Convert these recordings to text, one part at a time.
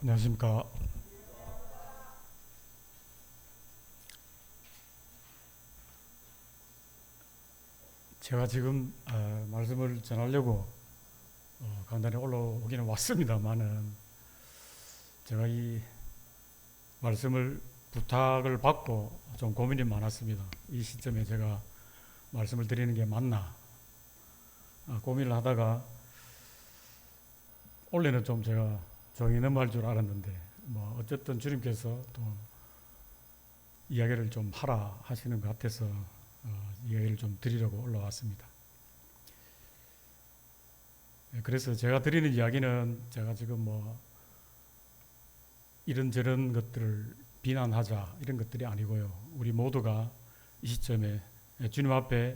안녕하십니까. 제가 지금 말씀을 전하려고 강단에 올라오기는 왔습니다만은 제가 이 말씀을 부탁을 받고 좀 고민이 많았습니다. 이 시점에 제가 말씀을 드리는 게 맞나 고민을 하다가 원래는 좀 제가 조용히 넘어갈 줄 알았는데 뭐 어쨌든 주님께서 또 이야기를 좀 하라 하시는 것 같아서 이야기를 좀 드리려고 올라왔습니다. 그래서 제가 드리는 이야기는 제가 지금 뭐 이런저런 것들을 비난하자 이런 것들이 아니고요. 우리 모두가 이 시점에 주님 앞에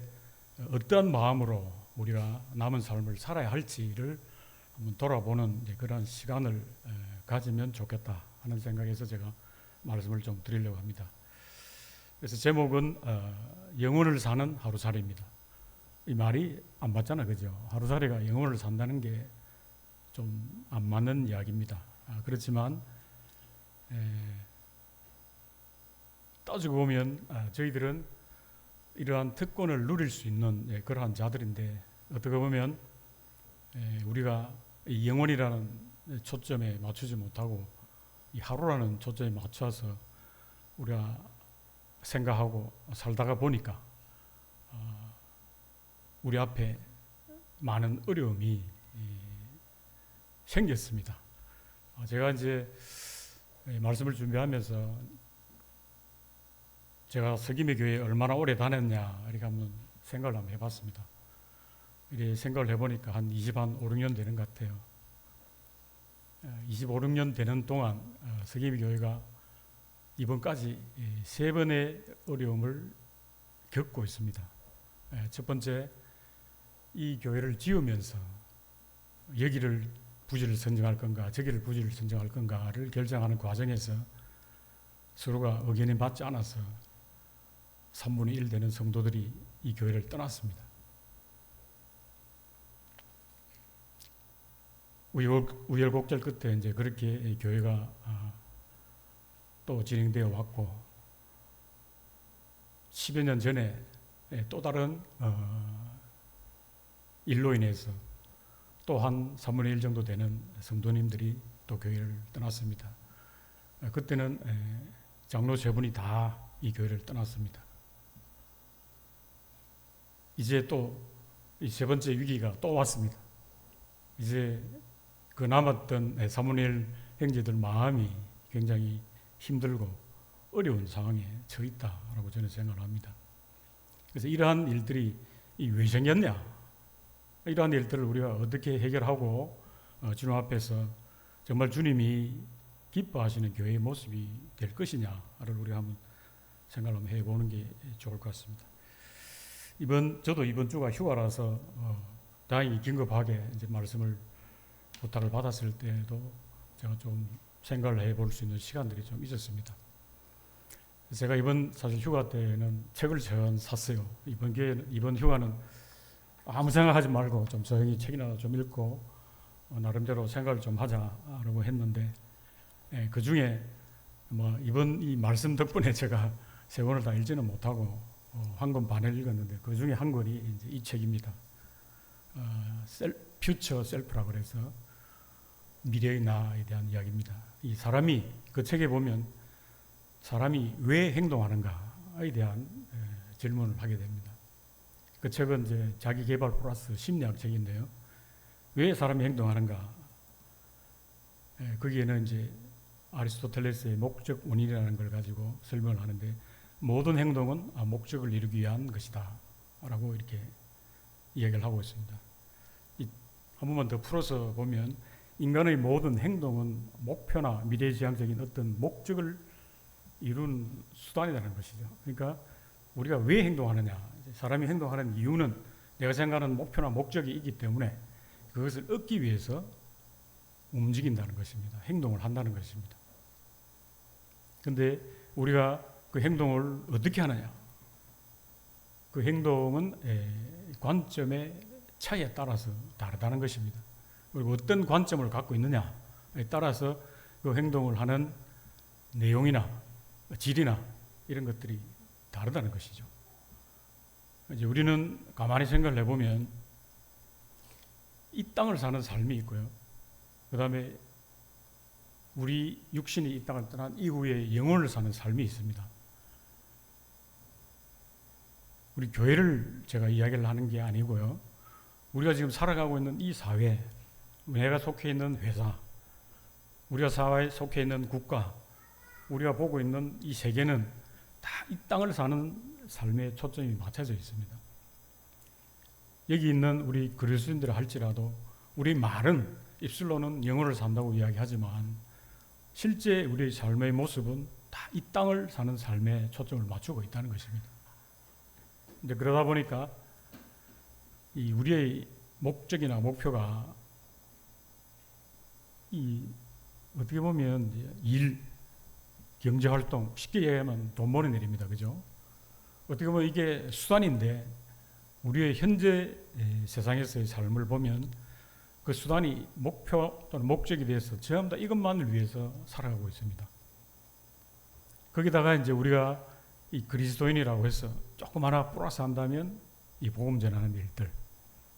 어떠한 마음으로 우리가 남은 삶을 살아야 할지를 한번 돌아보는 그런 시간을 가지면 좋겠다 하는 생각에서 제가 말씀을 좀 드리려고 합니다. 그래서 제목은 영혼을 사는 하루살이입니다. 이 말이 안 맞잖아, 그죠? 하루살이가 영혼을 산다는 게 좀 안 맞는 이야기입니다. 그렇지만 따지고 보면 저희들은 이러한 특권을 누릴 수 있는 그러한 자들인데 어떻게 보면 우리가 이 영혼이라는 초점에 맞추지 못하고 이 하루라는 초점에 맞춰서 우리가 생각하고 살다가 보니까 우리 앞에 많은 어려움이 생겼습니다. 제가 이제 말씀을 준비하면서 제가 서김의 교회에 얼마나 오래 다녔냐 이렇게 한번 생각을 한번 해봤습니다. 이렇게 생각을 해보니까 한 25, 6년 되는 것 같아요. 25, 6년 되는 동안 서김의 교회가 이번까지 3번의 어려움을 겪고 있습니다. 첫 번째, 이 교회를 지으면서 여기를 부지를 선정할 건가 저기를 부지를 선정할 건가를 결정하는 과정에서 서로가 의견이 맞지 않아서 3분의 1 되는 성도들이 이 교회를 떠났습니다. 우여곡절 끝에 이제 그렇게 교회가 또 진행되어 왔고 10여 년 전에 또 다른 일로 인해서 또 한 3분의 1 정도 되는 성도님들이 또 교회를 떠났습니다. 그때는 장로 3분이 다 이 교회를 떠났습니다. 이제 또 이 3번째 위기가 또 왔습니다. 이제 그 남았던 3분의 1 형제들 마음이 굉장히 힘들고 어려운 상황에 처해 있다라고 저는 생각을 합니다. 그래서 이러한 일들이 왜 생겼냐? 이러한 일들을 우리가 어떻게 해결하고 주님 앞에서 정말 주님이 기뻐하시는 교회의 모습이 될 것이냐를 우리가 한번 생각을 한번 해보는 게 좋을 것 같습니다. 저도 이번 주가 휴가라서 다행히 긴급하게 이제 말씀을 부탁을 받았을 때도 제가 좀 생각을 해볼 수 있는 시간들이 좀 있었습니다. 제가 사실 휴가 때는 책을 전 샀어요. 이번 휴가는 아무 생각하지 말고 좀 조용히 책이나 좀 읽고 나름대로 생각을 좀 하자라고 했는데 그 중에 뭐 이번 이 말씀 덕분에 제가 3권을 다 읽지는 못하고 한 권 반을 읽었는데 그 중에 한 권이 이제 이 책입니다. 퓨처 셀프라고 그래서 미래의 나에 대한 이야기입니다. 이 사람이 그 책에 보면 사람이 왜 행동하는가에 대한 질문을 하게 됩니다. 그 책은 이제 자기개발 플러스 심리학 책인데요. 왜 사람이 행동하는가? 거기에는 이제 아리스토텔레스의 목적 원인이라는 걸 가지고 설명을 하는데 모든 행동은 목적을 이루기 위한 것이다 라고 이렇게 이야기를 하고 있습니다. 한 번만 더 풀어서 보면 인간의 모든 행동은 목표나 미래지향적인 어떤 목적을 이루는 수단이라는 것이죠. 그러니까 우리가 왜 행동하느냐, 사람이 행동하는 이유는 내가 생각하는 목표나 목적이 있기 때문에 그것을 얻기 위해서 움직인다는 것입니다. 행동을 한다는 것입니다. 그런데 우리가 그 행동을 어떻게 하느냐, 그 행동은 관점의 차이에 따라서 다르다는 것입니다. 그리고 어떤 관점을 갖고 있느냐에 따라서 그 행동을 하는 내용이나 질이나 이런 것들이 다르다는 것이죠. 이제 우리는 가만히 생각을 해보면 이 땅을 사는 삶이 있고요. 그 다음에 우리 육신이 이 땅을 떠난 이후에 영혼을 사는 삶이 있습니다. 우리 교회를 제가 이야기를 하는 게 아니고요. 우리가 지금 살아가고 있는 이 사회, 내가 속해 있는 회사, 우리가 사회에 속해 있는 국가, 우리가 보고 있는 이 세계는 다 이 땅을 사는 삶에 초점이 맞춰져 있습니다. 여기 있는 우리 그리스도인들 할지라도 우리 말은 입술로는 영혼을 산다고 이야기하지만 실제 우리의 삶의 모습은 다 이 땅을 사는 삶에 초점을 맞추고 있다는 것입니다. 이제 그러다 보니까 이 우리의 목적이나 목표가 이 어떻게 보면 일, 경제활동, 쉽게 얘기하면 돈 버는 일입니다. 그죠? 어떻게 보면 이게 수단인데 우리의 현재 세상에서의 삶을 보면 그 수단이 목표 또는 목적이 돼서 전부 다 이것만을 위해서 살아가고 있습니다. 거기다가 이제 우리가 이 그리스도인이라고 해서 조금 하나 플러스 한다면 이 복음 전하는 일들,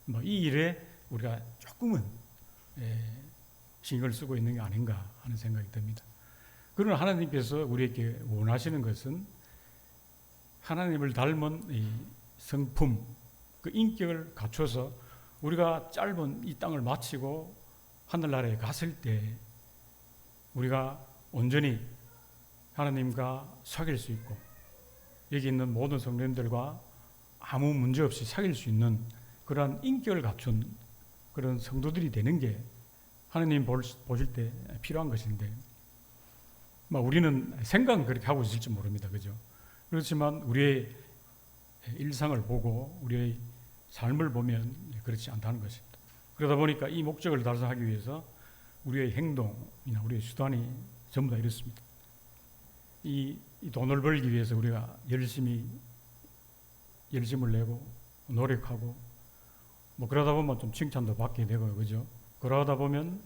뭐 이 일에 우리가 조금은 신경을 쓰고 있는 게 아닌가 하는 생각이 듭니다. 그러나 하나님께서 우리에게 원하시는 것은 하나님을 닮은 이 성품, 그 인격을 갖춰서 우리가 짧은 이 땅을 마치고 하늘나라에 갔을 때 우리가 온전히 하나님과 사귈 수 있고 여기 있는 모든 성도님들과 아무 문제 없이 사귈 수 있는 그러한 인격을 갖춘 그런 성도들이 되는 게 하나님 보실 때 필요한 것인데 우리는 생각은 그렇게 하고 있을지 모릅니다. 그죠? 그렇지만 우리의 일상을 보고 우리의 삶을 보면 그렇지 않다는 것입니다. 그러다 보니까 이 목적을 달성하기 위해서 우리의 행동이나 우리의 수단이 전부 다 이렇습니다. 이 돈을 벌기 위해서 우리가 열심을 내고 노력하고 그러다 보면 좀 칭찬도 받게 되고요. 그죠? 그러다 보면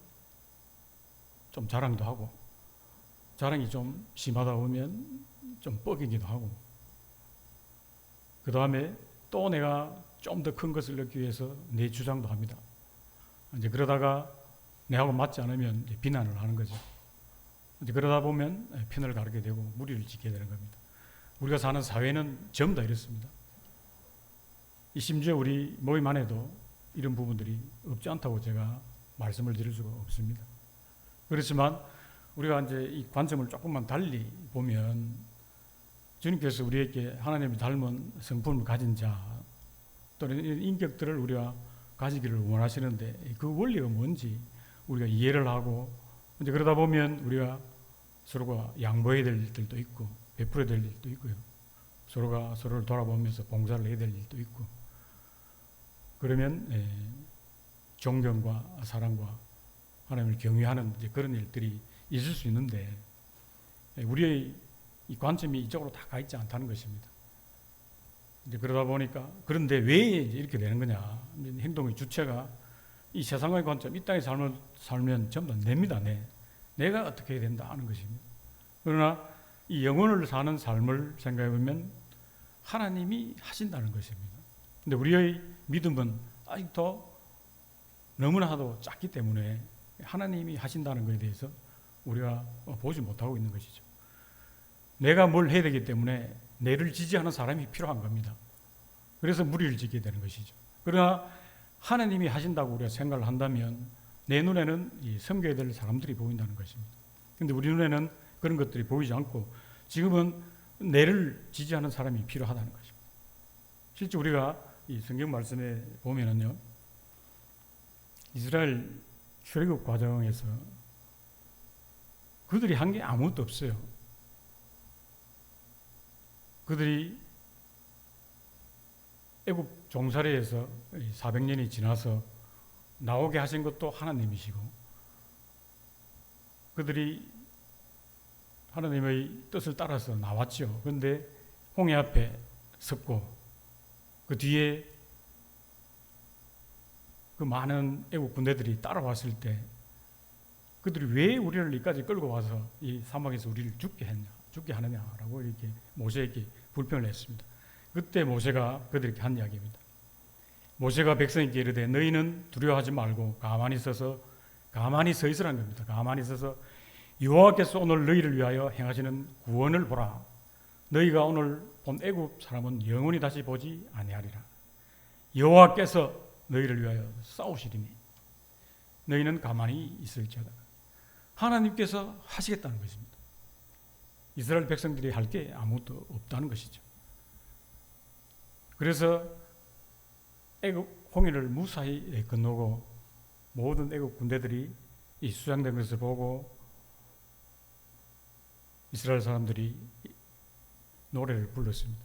좀 자랑도 하고 자랑이 좀 심하다 보면 좀 뻐기기도 하고 그 다음에 또 내가 좀 더 큰 것을 얻기 위해서 내 주장도 합니다. 이제 그러다가 내하고 맞지 않으면 이제 비난을 하는 거죠. 이제 그러다 보면 편을 가르게 되고 무리를 짓게 되는 겁니다. 우리가 사는 사회는 전부 다 이렇습니다. 심지어 우리 모임 안에도 이런 부분들이 없지 않다고 제가 말씀을 드릴 수가 없습니다. 그렇지만 우리가 이제 이 관점을 조금만 달리 보면 주님께서 우리에게 하나님이 닮은 성품을 가진 자 또는 인격들을 우리가 가지기를 원하시는데 그 원리가 뭔지 우리가 이해를 하고 이제 그러다 보면 우리가 서로가 양보해야 될 일들도 있고 베풀어야 될 일도 있고요. 서로가 서로를 돌아보면서 봉사를 해야 될 일도 있고 그러면 존경과 사랑과 하나님을 경외하는 이제 그런 일들이 있을 수 있는데 우리의 이 관점이 이쪽으로 다 가 있지 않다는 것입니다. 이제 그러다 보니까 그런데 왜 이제 이렇게 되는 거냐? 행동의 주체가 이 세상의 관점, 이 땅의 삶을 살면 전부 다 냅니다. 내가 어떻게 해야 된다 하는 것입니다. 그러나 이 영혼을 사는 삶을 생각해 보면 하나님이 하신다는 것입니다. 근데 우리의 믿음은 아직도 너무나도 작기 때문에 하나님이 하신다는 것에 대해서 우리가 보지 못하고 있는 것이죠. 내가 뭘 해야 되기 때문에 내를 지지하는 사람이 필요한 겁니다. 그래서 무리를 짓게 되는 것이죠. 그러나 하나님이 하신다고 우리가 생각을 한다면 내 눈에는 이 섬겨야 될 사람들이 보인다는 것입니다. 그런데 우리 눈에는 그런 것들이 보이지 않고 지금은 내를 지지하는 사람이 필요하다는 것입니다. 실제 우리가 이 성경 말씀에 보면은요, 이스라엘 출애굽 과정에서 그들이 한 게 아무것도 없어요. 그들이 애굽 종살이에서 400년이 지나서 나오게 하신 것도 하나님이시고 그들이 하나님의 뜻을 따라서 나왔죠. 그런데 홍해 앞에 섰고 그 뒤에 그 많은 애국 군대들이 따라왔을 때 그들이 왜 우리를 여기까지 끌고 와서 이 사막에서 우리를 죽게 하느냐라고 이렇게 모세에게 불평을 했습니다. 그때 모세가 그들에게 한 이야기입니다. 모세가 백성에게 이르되 너희는 두려워하지 말고 가만히 서 있으라는 겁니다. 가만히 서서 여호와께서 오늘 너희를 위하여 행하시는 구원을 보라. 너희가 오늘 본 애굽 사람은 영원히 다시 보지 아니하리라. 여호와께서 너희를 위하여 싸우시리니 너희는 가만히 있을지어다. 하나님께서 하시겠다는 것입니다. 이스라엘 백성들이 할 게 아무것도 없다는 것이죠. 그래서 애굽 홍해를 무사히 건너고 모든 애굽 군대들이 이 수장된 것을 보고 이스라엘 사람들이 노래를 불렀습니다.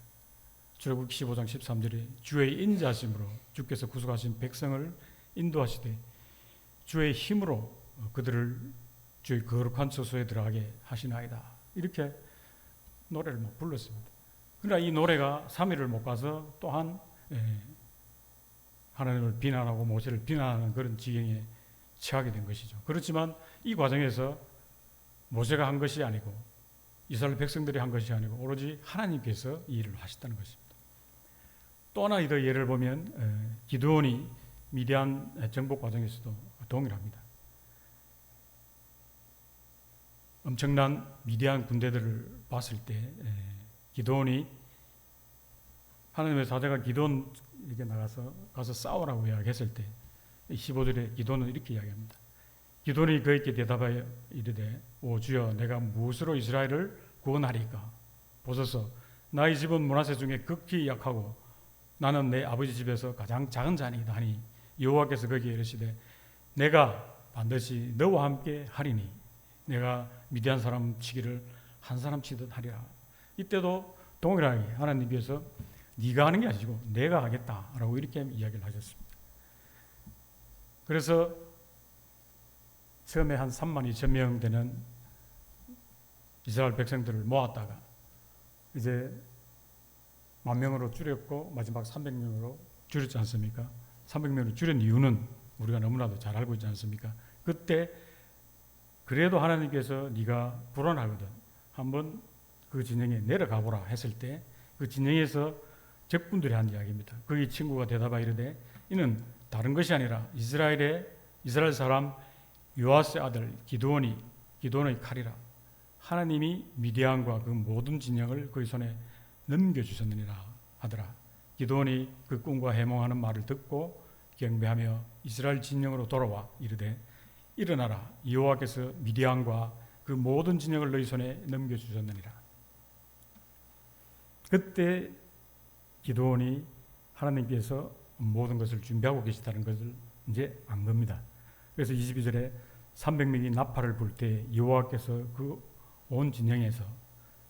출애굽기 15장 13절에 주의 인자하심으로 주께서 구속하신 백성을 인도하시되 주의 힘으로 그들을 주의 거룩한 처소에 들어가게 하시나이다. 이렇게 노래를 막 불렀습니다. 그러나 이 노래가 3일을 못 가서 또한 하나님을 비난하고 모세를 비난하는 그런 지경에 처하게 된 것이죠. 그렇지만 이 과정에서 모세가 한 것이 아니고 이스라엘 백성들이 한 것이 아니고 오로지 하나님께서 이 일을 하셨다는 것입니다. 또 하나 더 예를 보면 기드온이 미디안 정복 과정에서도 동일합니다. 엄청난 미디안 군대들을 봤을 때 기드온이 하나님의 사자가 기드온에게 가서 싸우라고 이야기했을 때 15절에 기드온은 이렇게 이야기합니다. 기드온이 그에게 대답하여 이르되 오 주여 내가 무엇으로 이스라엘을 구원하리까? 보소서 나의 집은 므낫세 중에 극히 약하고 나는 내 아버지 집에서 가장 작은 자니이다 하니 여호와께서 거기에 이르시되 내가 반드시 너와 함께 하리니 내가 미디안 사람 치기를 한 사람 치듯 하리라. 이때도 동일하게 하나님께서 네가 하는 게 아니고 내가 하겠다라고 이렇게 이야기를 하셨습니다. 그래서 처음에 한 3만 2천 명 되는 이스라엘 백성들을 모았다가 이제 10,000명으로 줄였고 마지막 300명으로 줄였지 않습니까? 300명으로 줄인 이유는 우리가 너무나도 잘 알고 있지 않습니까? 그때 그래도 하나님께서 네가 불안하거든 한번 그 진영에 내려가 보라 했을 때 그 진영에서 적군들이 한 이야기입니다. 그의 친구가 대답하여 이르되 이는 다른 것이 아니라 이스라엘 사람 요아스의 아들 기드온의 칼이라. 하나님이 미디안과 그 모든 진영을 그의 손에 넘겨주셨느니라 하더라. 기드온이 그 꿈과 해몽하는 말을 듣고 경배하며 이스라엘 진영으로 돌아와 이르되 일어나라 여호와께서 미디안과 그 모든 진영을 너희 손에 넘겨주셨느니라. 그때 기드온이 하나님께서 모든 것을 준비하고 계시다는 것을 이제 안 겁니다. 그래서 22절에 300명이 나팔을 불 때 여호와께서 그 온 진영에서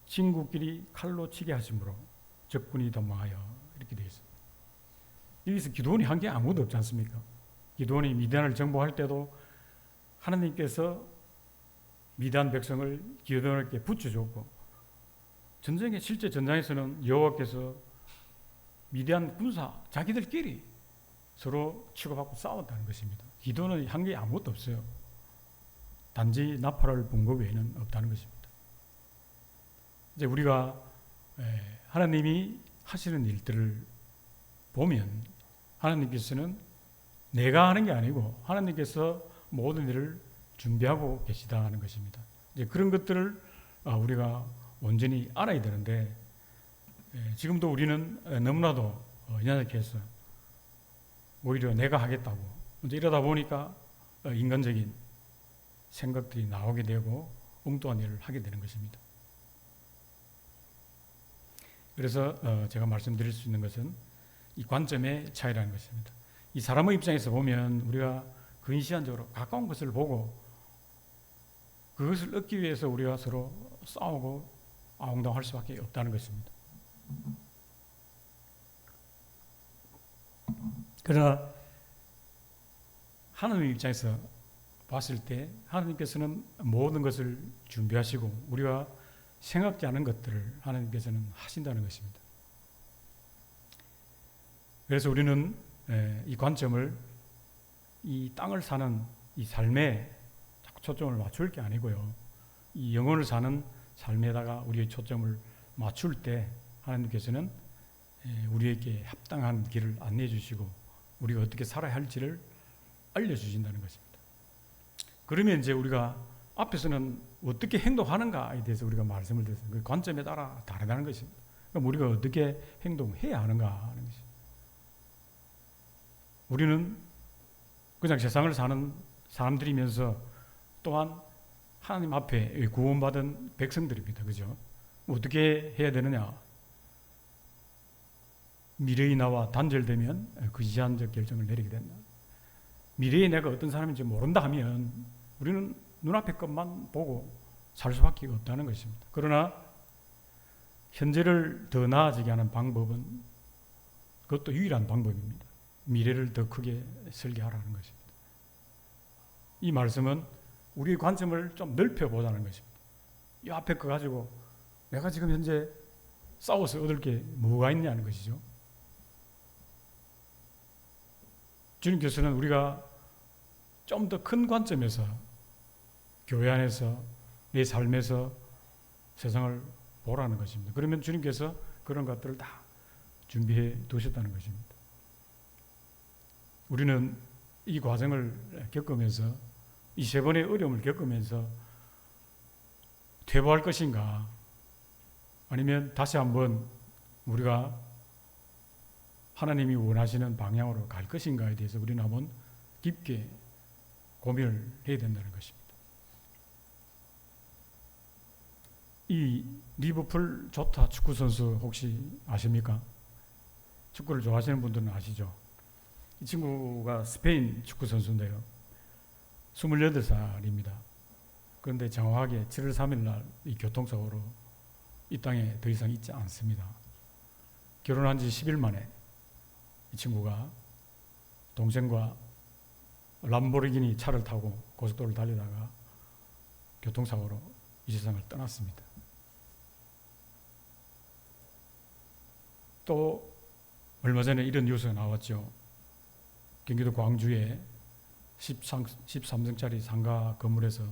친구끼리 칼로 치게 하심으로 적군이 도망하여 이렇게 되어 있습니다. 여기서 기드온이 한 게 아무것도 없지 않습니까? 기드온이 미디안을 정복할 때도 하나님께서 미디안 백성을 기드온에게 붙여줬고 실제 전장에서는 여호와께서 미디안 군사 자기들끼리 서로 치고받고 싸웠다는 것입니다. 기드온은 한 게 아무것도 없어요. 단지 나팔을 분 것 외에는 없다는 것입니다. 이제 우리가 하나님이 하시는 일들을 보면 하나님께서는 내가 하는 게 아니고 하나님께서 모든 일을 준비하고 계시다는 것입니다. 이제 그런 것들을 우리가 온전히 알아야 되는데 지금도 우리는 너무나도 연약해서 오히려 내가 하겠다고 이제 이러다 보니까 인간적인 생각들이 나오게 되고 엉뚱한 일을 하게 되는 것입니다. 그래서 제가 말씀드릴 수 있는 것은 이 관점의 차이라는 것입니다. 이 사람의 입장에서 보면 우리가 근시안적으로 가까운 것을 보고 그것을 얻기 위해서 우리가 서로 싸우고 아웅다웅할 수밖에 없다는 것입니다. 그러나 하나님의 입장에서 봤을 때 하나님께서는 모든 것을 준비하시고 우리가 생각지 않은 것들을 하나님께서는 하신다는 것입니다. 그래서 우리는 이 관점을 이 땅을 사는 이 삶에 초점을 맞출 게 아니고요. 이 영혼을 사는 삶에다가 우리의 초점을 맞출 때 하나님께서는 우리에게 합당한 길을 안내해 주시고 우리가 어떻게 살아야 할지를 알려주신다는 것입니다. 그러면 이제 우리가 앞에서는 어떻게 행동하는가에 대해서 우리가 말씀을 드렸습니다. 그 관점에 따라 다르다는 것입니다. 그럼 우리가 어떻게 행동해야 하는가 하는 것입니다. 우리는 그냥 세상을 사는 사람들이면서 또한 하나님 앞에 구원받은 백성들입니다. 그죠? 어떻게 해야 되느냐? 미래의 나와 단절되면 그 제한적 결정을 내리게 된다. 미래의 내가 어떤 사람인지 모른다 하면 우리는 눈앞의 것만 보고 살 수밖에 없다는 것입니다. 그러나 현재를 더 나아지게 하는 방법은 그것도 유일한 방법입니다. 미래를 더 크게 설계하라는 것입니다. 이 말씀은 우리의 관점을 좀 넓혀보자는 것입니다. 이 앞에 거 가지고 내가 지금 현재 싸워서 얻을 게 뭐가 있냐는 것이죠. 주님께서는 우리가 좀 더 큰 관점에서 교회 안에서 내 삶에서 세상을 보라는 것입니다. 그러면 주님께서 그런 것들을 다 준비해 두셨다는 것입니다. 우리는 이 과정을 겪으면서 이 세 번의 어려움을 겪으면서 퇴보할 것인가 아니면 다시 한번 우리가 하나님이 원하시는 방향으로 갈 것인가에 대해서 우리는 한번 깊게 고민을 해야 된다는 것입니다. 이 리버풀 조타 축구 선수 혹시 아십니까? 축구를 좋아하시는 분들은 아시죠? 이 친구가 스페인 축구 선수인데요. 28살입니다. 그런데 정확하게 7월 3일 날 이 교통사고로 이 땅에 더 이상 있지 않습니다. 결혼한 지 10일 만에 이 친구가 동생과 람보르기니 차를 타고 고속도로를 달리다가 교통사고로 이 세상을 떠났습니다. 또 얼마 전에 이런 뉴스가 나왔죠. 경기도 광주에 13층짜리 상가 건물에서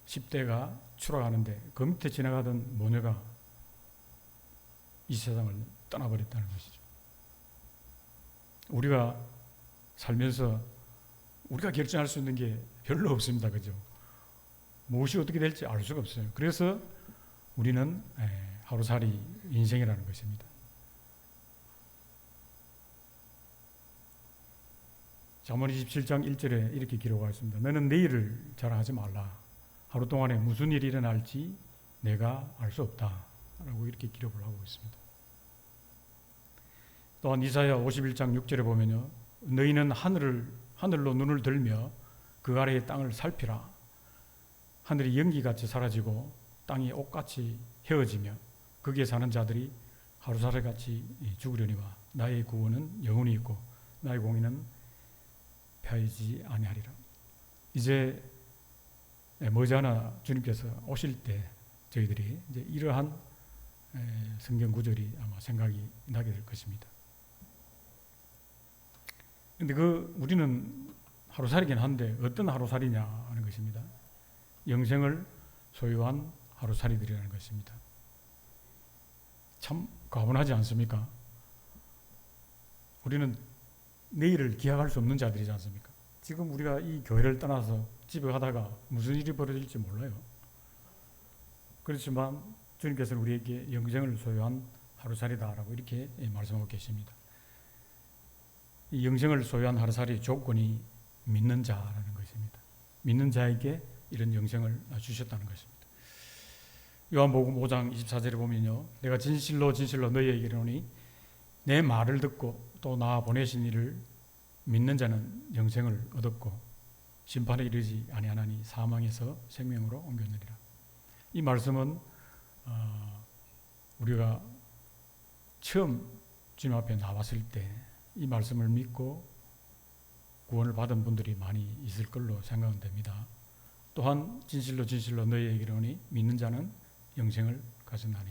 10대가 추락하는데 그 밑에 지나가던 모녀가 이 세상을 떠나버렸다는 것이죠. 우리가 살면서 우리가 결정할 수 있는 게 별로 없습니다. 그죠? 무엇이 어떻게 될지 알 수가 없어요. 그래서 우리는 하루살이 인생이라는 것입니다. 잠언 27장 1절에 이렇게 기록하고 있습니다. 너는 내일을 자랑하지 말라. 하루 동안에 무슨 일이 일어날지 내가 알 수 없다. 라고 이렇게 기록을 하고 있습니다. 또한 이사야 51장 6절에 보면요. 너희는 하늘로 눈을 들며 그 아래의 땅을 살피라. 하늘이 연기같이 사라지고 땅이 옷같이 헤어지며 거기에 사는 자들이 하루살이같이 죽으려니와 나의 구원은 영원히 있고 나의 공의는 펴이지 아니하리라. 이제 머지않아 주님께서 오실 때 저희들이 이제 이러한 성경 구절이 아마 생각이 나게 될 것입니다. 그런데 우리는 하루살이긴 한데 어떤 하루살이냐 하는 것입니다. 영생을 소유한 하루살이들이라는 것입니다. 참 과분하지 않습니까? 우리는 내일을 기약할 수 없는 자들이지 않습니까? 지금 우리가 이 교회를 떠나서 집에 가다가 무슨 일이 벌어질지 몰라요. 그렇지만 주님께서는 우리에게 영생을 소유한 하루살이다라고 이렇게 말씀하고 계십니다. 이 영생을 소유한 하루살이 조건이 믿는 자라는 것입니다. 믿는 자에게 이런 영생을 주셨다는 것입니다. 요한복음 5장 24절에 보면요. 내가 진실로 진실로 너희에게 이르노니 내 말을 듣고 또 나 보내신 이를 믿는 자는 영생을 얻었고 심판에 이르지 아니하나니 사망에서 생명으로 옮겼느니라. 이 말씀은 우리가 처음 주님 앞에 나왔을 때 이 말씀을 믿고 구원을 받은 분들이 많이 있을 걸로 생각은 됩니다. 또한 진실로 진실로 너희에게 이르노니 믿는 자는 영생을 가졌나니.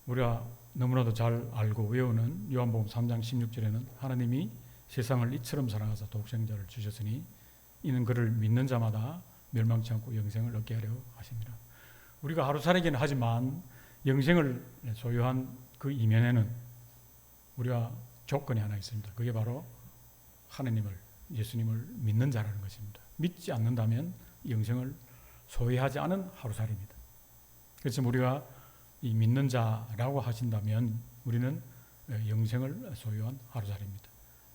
우리가 너무나도 잘 알고 외우는 요한복음 3장 16절에는 하나님이 세상을 이처럼 사랑하사 독생자를 주셨으니 이는 그를 믿는 자마다 멸망치 않고 영생을 얻게 하려 하십니다. 우리가 하루 살기는 하지만 영생을 소유한 그 이면에는 우리가 조건이 하나 있습니다. 그게 바로 하느님을, 예수님을 믿는 자라는 것입니다. 믿지 않는다면 영생을 소유하지 않은 하루살이입니다. 그래서 우리가 이 믿는 자라고 하신다면 우리는 영생을 소유한 하루살이입니다.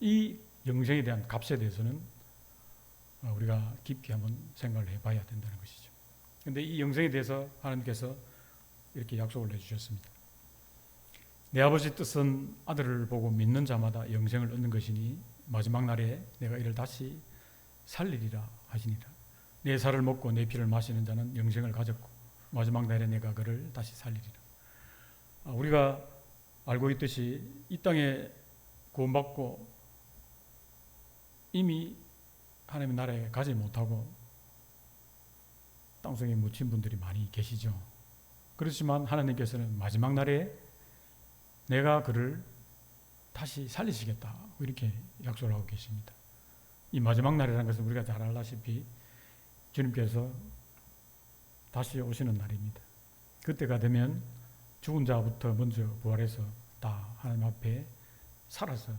이 영생에 대한 값에 대해서는 우리가 깊게 한번 생각을 해봐야 된다는 것이죠. 그런데 이 영생에 대해서 하나님께서 이렇게 약속을 해주셨습니다. 내 아버지 뜻은 아들을 보고 믿는 자마다 영생을 얻는 것이니 마지막 날에 내가 이를 다시 살리리라 하시니라. 내 살을 먹고 내 피를 마시는 자는 영생을 가졌고 마지막 날에 내가 그를 다시 살리리라. 우리가 알고 있듯이 이 땅에 구원받고 이미 하나님의 나라에 가지 못하고 땅속에 묻힌 분들이 많이 계시죠. 그렇지만 하나님께서는 마지막 날에 내가 그를 다시 살리시겠다 이렇게 약속을 하고 계십니다. 이 마지막 날이라는 것은 우리가 잘 알다시피 주님께서 다시 오시는 날입니다. 그때가 되면 죽은 자부터 먼저 부활해서 다 하나님 앞에 살아서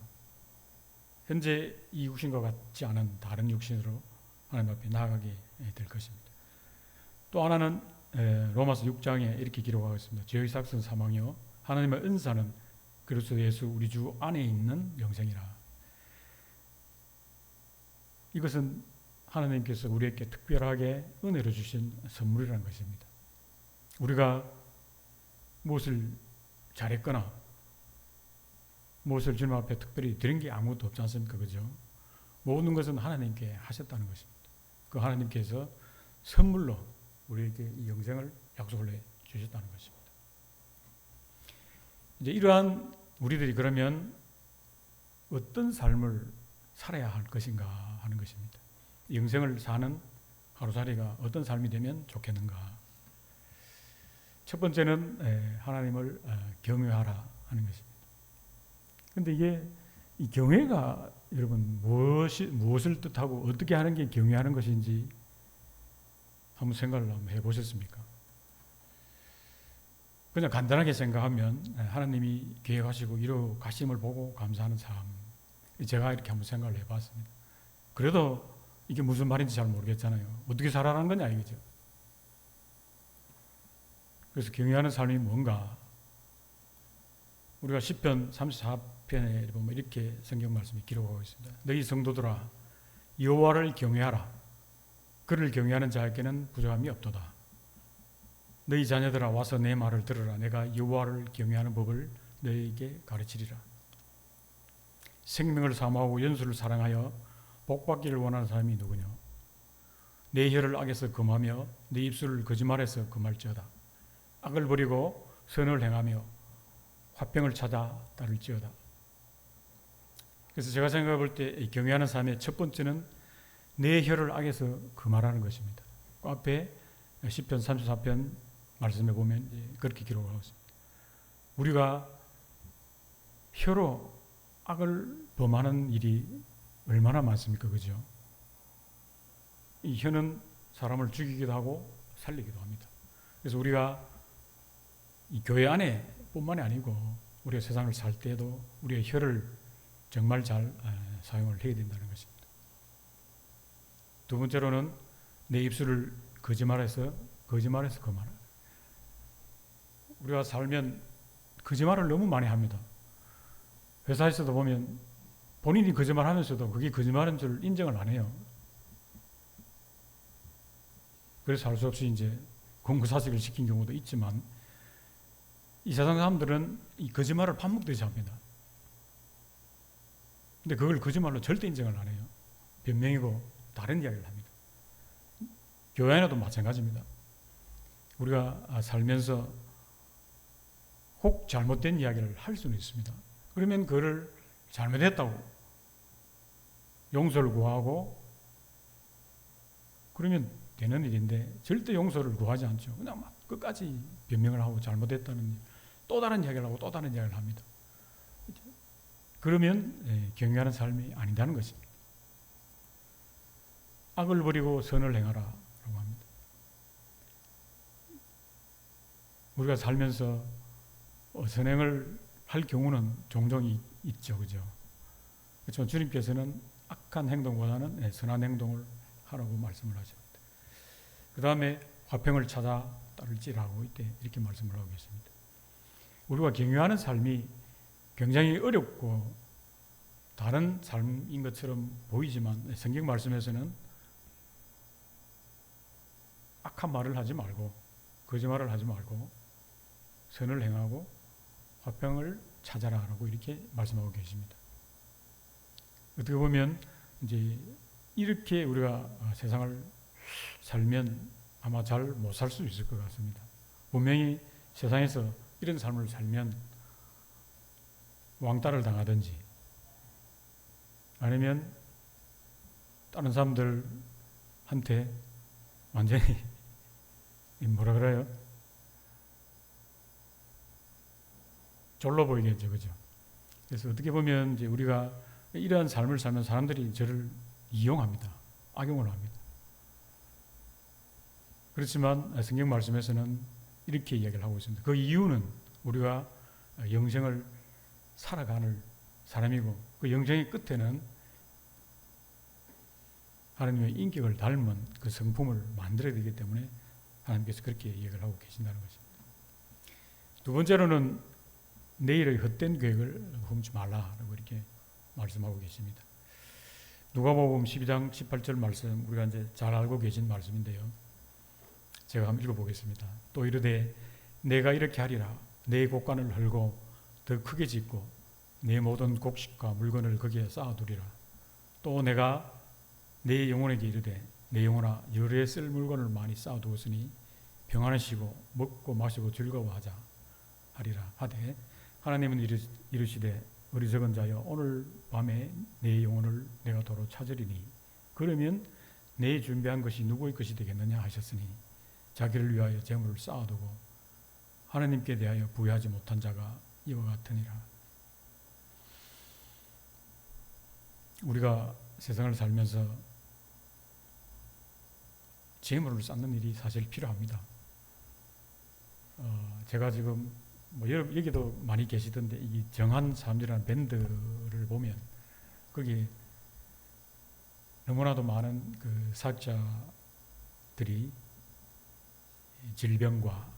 현재 이 육신과 같지 않은 다른 육신으로 하나님 앞에 나아가게 될 것입니다. 또 하나는 로마서 6장에 이렇게 기록하고 있습니다. 죄의 삭은 사망이요 하나님의 은사는 그리스도 예수 우리 주 안에 있는 영생이라. 이것은 하나님께서 우리에게 특별하게 은혜로 주신 선물이라는 것입니다. 우리가 무엇을 잘했거나 무엇을 주님 앞에 특별히 드린 게 아무것도 없지 않습니까? 그죠? 모든 것은 하나님께 하셨다는 것입니다. 그 하나님께서 선물로 우리에게 이 영생을 약속을 해 주셨다는 것입니다. 이제 이러한 우리들이 그러면 어떤 삶을 살아야 할 것인가 하는 것입니다. 영생을 사는 하루살이가 어떤 삶이 되면 좋겠는가. 첫 번째는 하나님을 경외하라 하는 것입니다. 그런데 이게 이 경외가 여러분 무엇을 뜻하고 어떻게 하는 게 경외하는 것인지 한번 생각을 한번 해보셨습니까? 그냥 간단하게 생각하면 하나님이 계획하시고 이루 가심을 보고 감사하는 삶. 제가 이렇게 한번 생각을 해봤습니다. 그래도 이게 무슨 말인지 잘 모르겠잖아요. 어떻게 살아라는 거냐 이거죠. 그래서 경외하는 삶이 뭔가? 우리가 시편 34편에 보면 이렇게 성경 말씀이 기록하고 있습니다. 너희 성도들아 여호와를 경외하라. 그를 경외하는 자에게는 부족함이 없도다. 너희 자녀들아 와서 내 말을 들으라. 내가 여호와를 경외하는 법을 너희에게 가르치리라. 생명을 사모하고 연수를 사랑하여 복받기를 원하는 사람이 누구냐? 내 혀를 악에서 금하며 내 입술을 거짓말에서 금할지어다. 악을 버리고 선을 행하며 화평을 찾아 따를지어다. 그래서 제가 생각해 볼 때 경외하는 삶의 첫 번째는 내 혀를 악에서 금하라는 것입니다. 그 앞에 시편 34편 말씀에 보면 그렇게 기록하고 있습니다. 우리가 혀로 악을 범하는 일이 얼마나 많습니까? 그죠? 이 혀는 사람을 죽이기도 하고 살리기도 합니다. 그래서 우리가 이 교회 안에 뿐만이 아니고 우리가 세상을 살 때에도 우리의 혀를 정말 잘 사용을 해야 된다는 것입니다. 두 번째로는 내 입술을 거짓말해서 그말. 우리가 살면 거짓말을 너무 많이 합니다. 회사에서도 보면 본인이 거짓말하면서도 그게 거짓말인 줄 인정을 안 해요. 그래서 할 수 없이 이제 공무사직을 시킨 경우도 있지만 이 세상 사람들은 이 거짓말을 밥 먹듯이 합니다. 근데 그걸 거짓말로 절대 인정을 안 해요. 변명이고 다른 이야기를 합니다. 교회 안에도 마찬가지입니다. 우리가 살면서 혹 잘못된 이야기를 할 수는 있습니다. 그러면 그를 잘못했다고 용서를 구하고 그러면 되는 일인데 절대 용서를 구하지 않죠. 그냥 막 끝까지 변명을 하고 잘못했다는 또 다른 이야기를 하고 또 다른 이야기를 합니다. 그러면 경외하는 삶이 아니다는 것입니다. 악을 버리고 선을 행하라 라고 합니다. 우리가 살면서 선행을 할 경우는 종종 있죠. 그죠? 그렇지만 주님께서는 악한 행동보다는 선한 행동을 하라고 말씀을 하십니다. 그 다음에 화평을 찾아 따를지라고 이렇게 말씀을 하고 계십니다. 우리가 경유하는 삶이 굉장히 어렵고 다른 삶인 것처럼 보이지만 성경 말씀에서는 악한 말을 하지 말고 거짓말을 하지 말고 선을 행하고 화평을 찾아라라고 이렇게 말씀하고 계십니다. 어떻게 보면 이제 이렇게 우리가 세상을 살면 아마 잘 못 살 수 있을 것 같습니다. 분명히 세상에서 이런 삶을 살면 왕따를 당하든지 아니면 다른 사람들한테 완전히 뭐라 그래요? 졸로 보이겠죠, 그죠? 그래서 어떻게 보면 이제 우리가 이러한 삶을 살면 사람들이 저를 이용합니다. 악용을 합니다. 그렇지만 성경 말씀에서는 이렇게 이야기를 하고 있습니다. 그 이유는 우리가 영생을 살아가는 사람이고 그 영생의 끝에는 하나님의 인격을 닮은 그 성품을 만들어야 되기 때문에 하나님께서 그렇게 이야기를 하고 계신다는 것입니다. 두 번째로는 내일의 헛된 계획을 훔치 말라라고 이렇게 말씀하고 계십니다. 누가복음 12장 18절 말씀 우리가 이제 잘 알고 계신 말씀인데요. 제가 한번 읽어보겠습니다. 또 이르되 내가 이렇게 하리라. 내 곡간을 헐고 더 크게 짓고 내 모든 곡식과 물건을 거기에 쌓아두리라. 또 내가 내 영혼에게 이르되 내 영혼아 여러 해 쓸 물건을 많이 쌓아두었으니 평안하시고 먹고 마시고 즐거워하자 하리라 하되 하나님은 이르시되 어리석은 자여 오늘 밤에 내 영혼을 내가 도로 찾으리니 그러면 내 준비한 것이 누구의 것이 되겠느냐 하셨으니 자기를 위하여 재물을 쌓아두고 하나님께 대하여 부여하지 못한 자가 이와 같으니라. 우리가 세상을 살면서 재물을 쌓는 일이 사실 필요합니다. 제가 지금 여기도 많이 계시던데 이 정한 사람들이라는 밴드를 보면 거기 너무나도 많은 그 사역자들이 질병과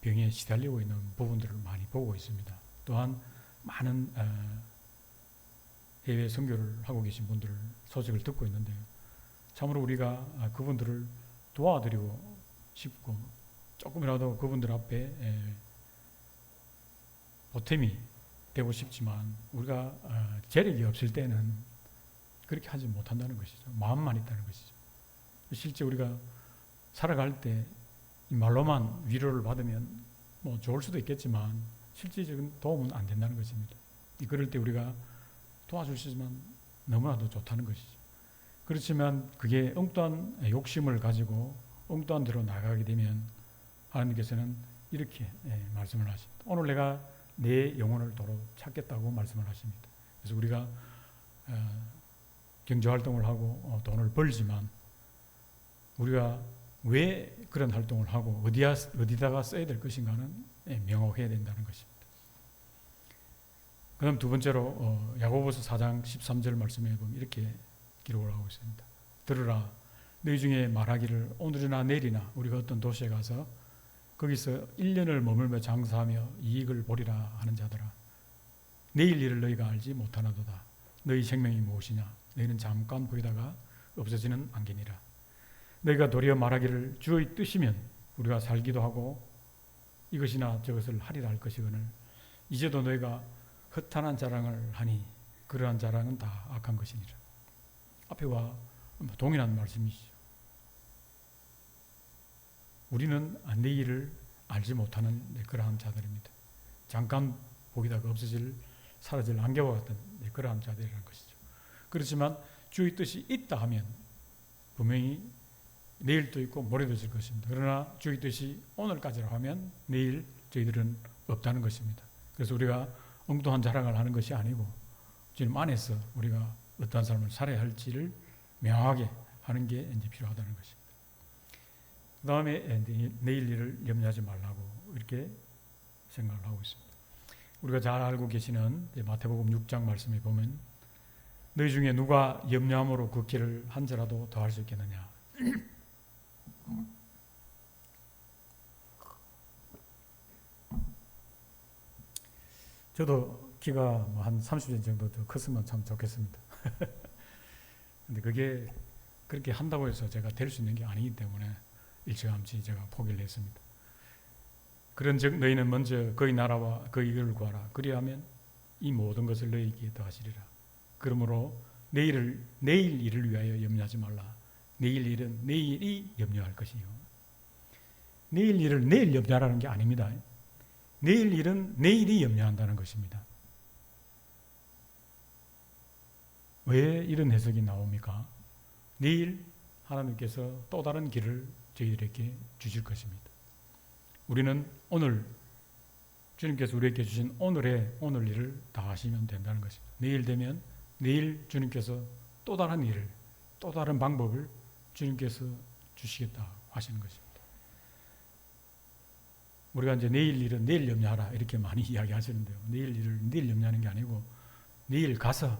병에 시달리고 있는 부분들을 많이 보고 있습니다. 또한 많은 해외 선교를 하고 계신 분들 소식을 듣고 있는데요. 참으로 우리가 그분들을 도와드리고 싶고 조금이라도 그분들 앞에 보탬이 되고 싶지만 우리가 재력이 없을 때는 그렇게 하지 못한다는 것이죠. 마음만 있다는 것이죠. 실제 우리가 살아갈 때 이 말로만 위로를 받으면 뭐 좋을 수도 있겠지만 실질적인 도움은 안 된다는 것입니다. 그럴 때 우리가 도와줄 수 있으면 너무나도 좋다는 것이죠. 그렇지만 그게 엉뚱한 욕심을 가지고 엉뚱한 대로 나가게 되면 하나님께서는 이렇게 말씀을 하십니다. 오늘 내가 내 영혼을 도로 찾겠다고 말씀을 하십니다. 그래서 우리가 경제활동을 하고 돈을 벌지만 우리가 왜 그런 활동을 하고 어디다가 써야 될 것인가는 명확해야 된다는 것입니다. 그 다음 두 번째로 야고보서 4장 13절 말씀에 보면 이렇게 기록을 하고 있습니다. 들으라 너희 중에 말하기를 오늘이나 내일이나 우리가 어떤 도시에 가서 거기서 1년을 머물며 장사하며 이익을 보리라 하는 자들아 내일 일을 너희가 알지 못하나도다. 너희 생명이 무엇이냐 너희는 잠깐 보이다가 없어지는 안개니라. 너희가 도리어 말하기를 주의 뜻이면 우리가 살기도 하고 이것이나 저것을 하리라 할 것이거늘 이제도 너희가 허탄한 자랑을 하니 그러한 자랑은 다 악한 것이니라. 앞에와 동일한 말씀이시죠. 우리는 내일을 알지 못하는 그러한 자들입니다. 잠깐 보이다가 없어질 사라질 안개와 같은 그러한 자들이라는 것이죠. 그렇지만 주의 뜻이 있다 하면 분명히 내일도 있고 모레도 있을 것입니다. 그러나 주의 뜻이 오늘까지라고 하면 내일 저희들은 없다는 것입니다. 그래서 우리가 엉뚱한 자랑을 하는 것이 아니고 주님 안에서 우리가 어떠한 삶을 살아야 할지를 명확하게 하는 게 이제 필요하다는 것입니다. 그 다음에 내일 일을 염려하지 말라고 이렇게 생각을 하고 있습니다. 우리가 잘 알고 계시는 마태복음 6장 말씀에 보면 너희 중에 누가 염려함으로 그 길을 한 자라도 더 할 수 있겠느냐. 저도 키가 한 30cm 정도 더 컸으면 참 좋겠습니다. 근데 그게 그렇게 한다고 해서 제가 될 수 있는 게 아니기 때문에 일찌감치 제가 포기를 했습니다. 그런즉 너희는 먼저 그의 나라와 그의 의를 구하라. 그리하면 이 모든 것을 너희에게 더하시리라. 그러므로 내일 일을 위하여 염려하지 말라. 내일 일은 내일이 염려할 것이요. 내일 일을 내일 염려하라는 게 아닙니다. 내일 일은 내일이 염려한다는 것입니다. 왜 이런 해석이 나옵니까? 내일 하나님께서 또 다른 길을 저희들에게 주실 것입니다. 우리는 오늘 주님께서 우리에게 주신 오늘 일을 다 하시면 된다는 것입니다. 내일 되면 내일 주님께서 또 다른 일을, 또 다른 방법을 주님께서 주시겠다 하시는 것입니다. 우리가 이제 내일 일은 내일 염려하라 이렇게 많이 이야기하시는데요. 내일 일을 내일 염려하는 게 아니고 내일 가서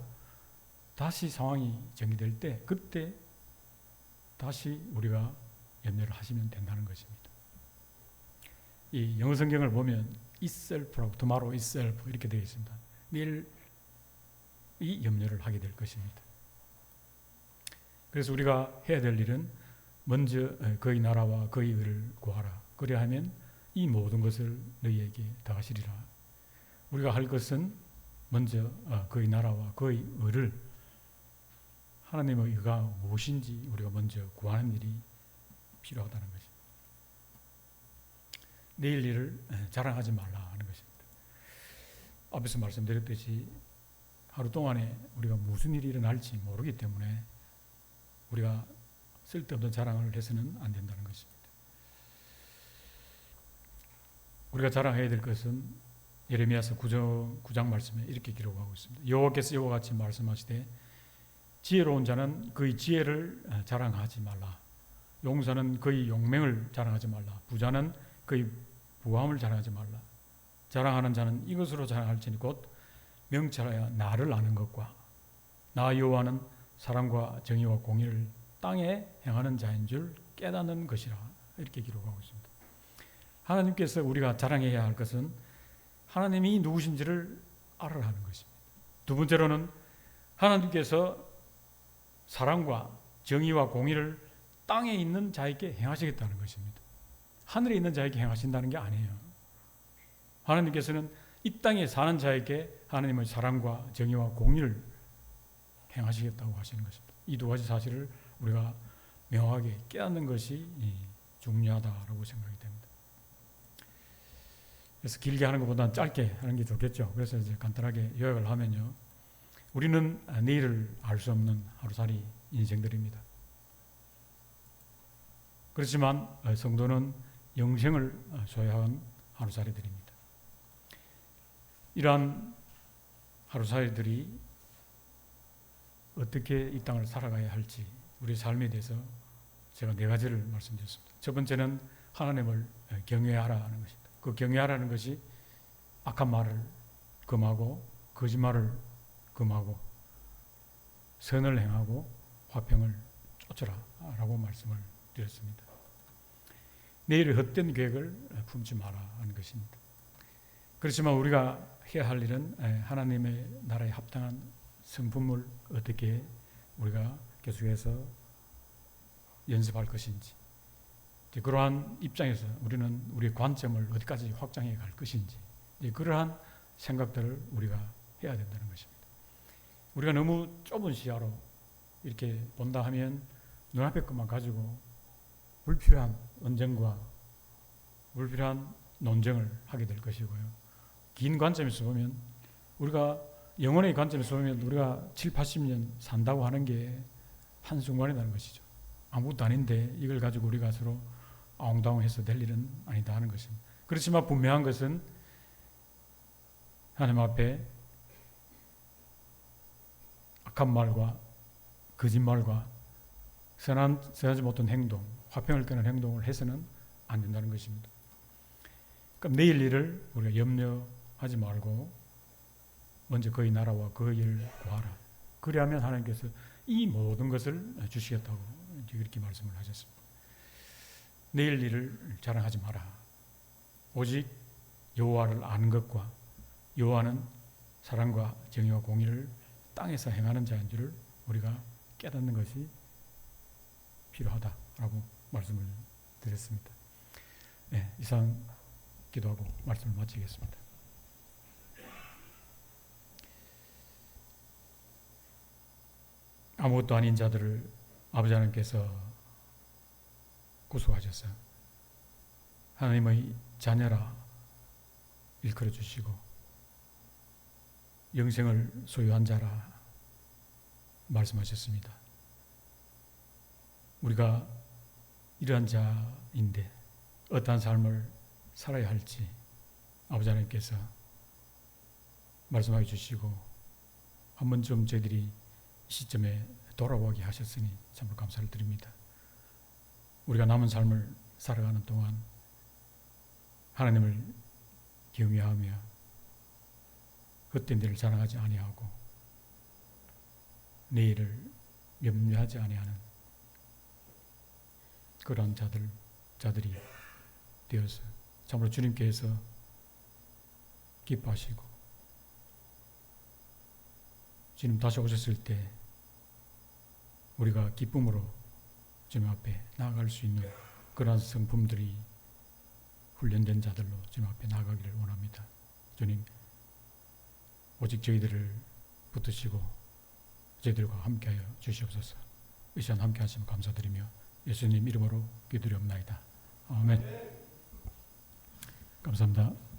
다시 상황이 정리될 때 그때 다시 우리가 염려를 하시면 된다는 것입니다. 이 영어 성경을 보면 itself라고 tomorrow itself 이렇게 되어 있습니다. 내일 이 염려를 하게 될 것입니다. 그래서 우리가 해야 될 일은 먼저 그의 나라와 그의 의를 구하라. 그리하면 이 모든 것을 너희에게 더하시리라. 우리가 할 것은 먼저 그의 나라와 그의 의를 하나님의 의가 무엇인지 우리가 먼저 구하는 일이 필요하다는 것입니다. 내일 일을 자랑하지 말라 하는 것입니다. 앞에서 말씀드렸듯이 하루 동안에 우리가 무슨 일이 일어날지 모르기 때문에 우리가 쓸데없는 자랑을 해서는 안 된다는 것입니다. 우리가 자랑해야 될 것은 예레미야서 9장 말씀에 이렇게 기록하고 있습니다. 여호와께서 이와 같이 말씀하시되 지혜로운 자는 그의 지혜를 자랑하지 말라. 용사는 그의 용맹을 자랑하지 말라. 부자는 그의 부함을 자랑하지 말라. 자랑하는 자는 이것으로 자랑할지니 곧 명철하여 나를 아는 것과 나 여호와는 사랑과 정의와 공의를 땅에 행하는 자인 줄 깨닫는 것이라. 이렇게 기록하고 있습니다. 하나님께서 우리가 자랑해야 할 것은 하나님이 누구신지를 알아라는 것입니다. 두 번째로는 하나님께서 사랑과 정의와 공의를 땅에 있는 자에게 행하시겠다는 것입니다. 하늘에 있는 자에게 행하신다는 게 아니에요. 하나님께서는 이 땅에 사는 자에게 하나님의 사랑과 정의와 공의를 행하시겠다고 하시는 것입니다. 이 두 가지 사실을 우리가 명확하게 깨닫는 것이 중요하다고 생각이 됩니다. 그래서 길게 하는 것보다는 짧게 하는 게 좋겠죠. 그래서 이제 간단하게 요약을 하면요. 우리는 내일을 알 수 없는 하루살이 인생들입니다. 그렇지만 성도는 영생을 소유한 하루살이들입니다. 이러한 하루살이들이 어떻게 이 땅을 살아가야 할지 우리 삶에 대해서 제가 4가지를 말씀드렸습니다. 첫 번째는 하나님을 경외하라 하는 것입니다. 그 경외하라는 것이 악한 말을 금하고 거짓말을 금하고 선을 행하고 화평을 쫓으라 라고 말씀을 드렸습니다. 내일의 헛된 계획을 품지 마라 하는 것입니다. 그렇지만 우리가 해야 할 일은 하나님의 나라에 합당한 성품을 어떻게 우리가 계속해서 연습할 것인지, 그러한 입장에서 우리는 우리의 관점을 어디까지 확장해 갈 것인지, 그러한 생각들을 우리가 해야 된다는 것입니다. 우리가 너무 좁은 시야로 이렇게 본다 하면 눈앞의 것만 가지고 불필요한 언쟁과 불필요한 논쟁을 하게 될 것이고요. 긴 관점에서 보면 우리가 영혼의 관점에서 보면 우리가 7, 80년 산다고 하는 게 한순간이라는 것이죠. 아무것도 아닌데 이걸 가지고 우리가 서로 아웅다웅해서 될 일은 아니다 하는 것입니다. 그렇지만 분명한 것은 하나님 앞에 악한 말과 거짓말과 선하지 못한 행동, 화평을 깨는 행동을 해서는 안 된다는 것입니다. 그럼 내일 일을 우리가 염려하지 말고 먼저 그의 나라와 그의 일을 구하라. 그리하면 하나님께서 이 모든 것을 주시겠다고 이렇게 말씀을 하셨습니다. 내일 일을 자랑하지 마라. 오직 여호와를 아는 것과 여호와는 사랑과 정의와 공의를 땅에서 행하는 자인 줄을 우리가 깨닫는 것이 필요하다라고 말씀을 드렸습니다. 네, 이상 기도하고 말씀을 마치겠습니다. 아무것도 아닌 자들을 아버지 하나님께서 구속하셔서 하나님의 자녀라 일컬어 주시고 영생을 소유한 자라 말씀하셨습니다. 우리가 이러한 자인데 어떠한 삶을 살아야 할지 아버지 하나님께서 말씀하여 주시고 한 번쯤 저희들이 시점에 돌아오게 하셨으니 참으로 감사를 드립니다. 우리가 남은 삶을 살아가는 동안 하나님을 경외하며 헛된 일을 자랑하지 아니하고 내일을 염려하지 아니하는 그런 자들이 되어서 참으로 주님께서 기뻐하시고 주님 다시 오셨을 때 우리가 기쁨으로 주님 앞에 나아갈 수 있는 그런 성품들이 훈련된 자들로 주님 앞에 나아가기를 원합니다. 주님, 오직 저희들을 붙드시고 저희들과 함께하여 주시옵소서. 이 시간 함께 하시면 감사드리며 예수님 이름으로 기도드리옵나이다. 아멘. 감사합니다.